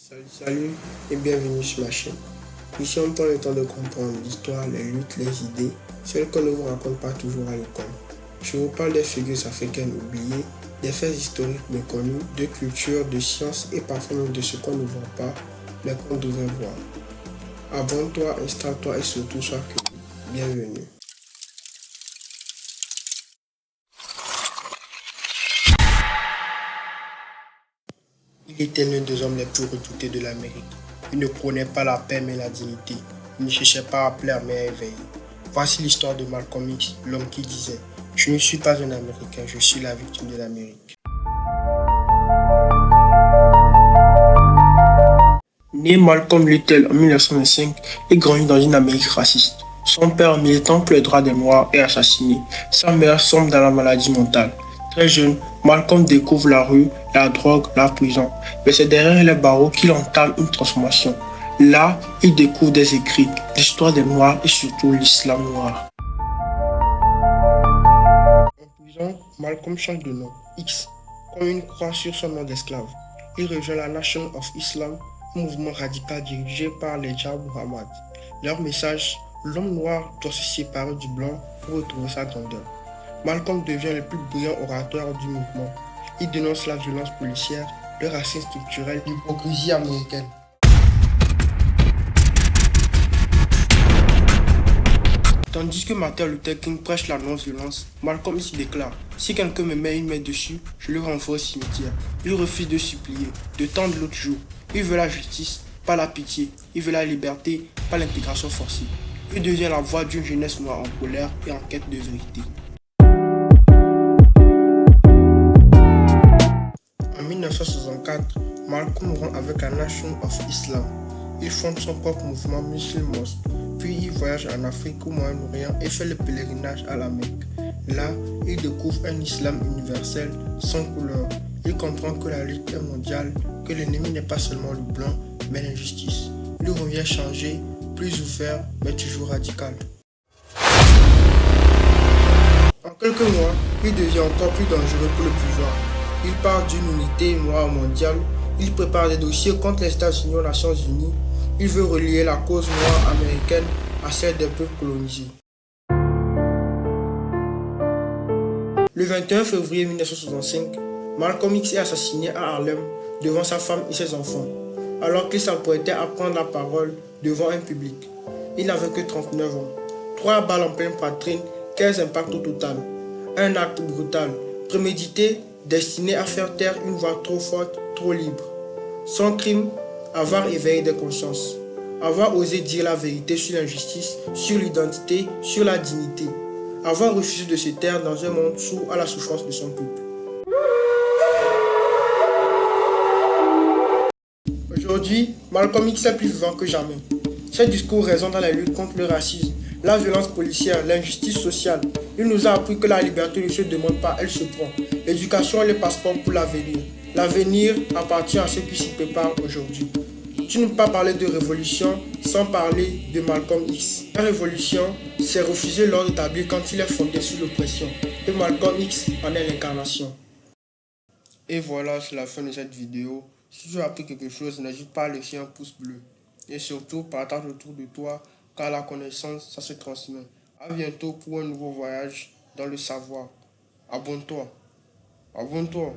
Salut et bienvenue sur ma chaîne. Ici on prend le temps de comprendre l'histoire, les luttes, les idées, celles qu'on ne vous raconte pas toujours à l'école. Je vous parle des figures africaines oubliées, des faits historiques méconnus, de culture, de sciences et parfois même de ce qu'on ne voit pas, mais qu'on devrait voir. Abonne-toi, installe-toi et surtout sois curieux. Bienvenue. Il était l'un des hommes les plus redoutés de l'Amérique. Il ne prônait pas la paix mais la dignité. Il ne cherchait pas à plaire mais à éveiller. Voici l'histoire de Malcolm X, l'homme qui disait « Je ne suis pas un Américain, je suis la victime de l'Amérique ». Né Malcolm Little en 1905, il grandit dans une Amérique raciste. Son père, militant pour les droits des Noirs, est assassiné. Sa mère sombre dans la maladie mentale. Très jeune, Malcolm découvre la rue, la drogue, la prison. Mais c'est derrière les barreaux qu'il entame une transformation. Là, il découvre des écrits, l'histoire des Noirs et surtout l'islam noir. En prison, Malcolm change de nom, X, comme une croix sur son nom d'esclave. Il rejoint la Nation of Islam, un mouvement radical dirigé par les Jawad Muhammad. Leur message, l'homme noir doit se séparer du blanc pour retrouver sa grandeur. Malcolm devient le plus brillant orateur du mouvement. Il dénonce la violence policière, le racisme structurel, l'hypocrisie américaine. Tandis que Martin Luther King prêche la non-violence, Malcolm X déclare « Si quelqu'un me met une main dessus, je le renvoie au cimetière ». Il refuse de supplier, de tendre l'autre jour. Il veut la justice, pas la pitié. Il veut la liberté, pas l'intégration forcée. Il devient la voix d'une jeunesse noire en colère et en quête de vérité. En 1964, Malcolm rompt avec la Nation of Islam. Il fonde son propre mouvement Muslim Mosque, puis il voyage en Afrique au Moyen-Orient et fait le pèlerinage à la Mecque. Là, il découvre un islam universel, sans couleur. Il comprend que la lutte est mondiale, que l'ennemi n'est pas seulement le blanc, mais l'injustice. Il revient changé, plus ouvert, mais toujours radical. En quelques mois, il devient encore plus dangereux pour le pouvoir. Il parle d'une unité noire mondiale. Il prépare des dossiers contre les États-Unis aux Nations Unies. Il veut relier la cause noire américaine à celle des peuples colonisés. Le 21 février 1965, Malcolm X est assassiné à Harlem devant sa femme et ses enfants, alors qu'il s'apprêtait à prendre la parole devant un public. Il n'avait que 39 ans. 3 balles en pleine poitrine, 15 impacts au total. Un acte brutal, prémédité, destiné à faire taire une voix trop forte, trop libre. Son crime, avoir éveillé des consciences. Avoir osé dire la vérité sur l'injustice, sur l'identité, sur la dignité. Avoir refusé de se taire dans un monde sourd à la souffrance de son peuple. Aujourd'hui, Malcolm X est plus vivant que jamais. Ses discours résonnent dans la lutte contre le racisme, la violence policière, l'injustice sociale. Il nous a appris que la liberté ne se demande pas, elle se prend. L'éducation est le passeport pour l'avenir. L'avenir appartient à ceux qui s'y préparent aujourd'hui. Tu ne peux pas parler de révolution sans parler de Malcolm X. La révolution, c'est refuser l'ordre établi quand il est fondé sur l'oppression. Et Malcolm X en est l'incarnation. Et voilà, c'est la fin de cette vidéo. Si tu as appris quelque chose, n'hésite pas à laisser un pouce bleu. Et surtout, partage autour de toi, car la connaissance, ça se transmet. A bientôt pour un nouveau voyage dans le savoir. Abonne-toi. Abonne-toi.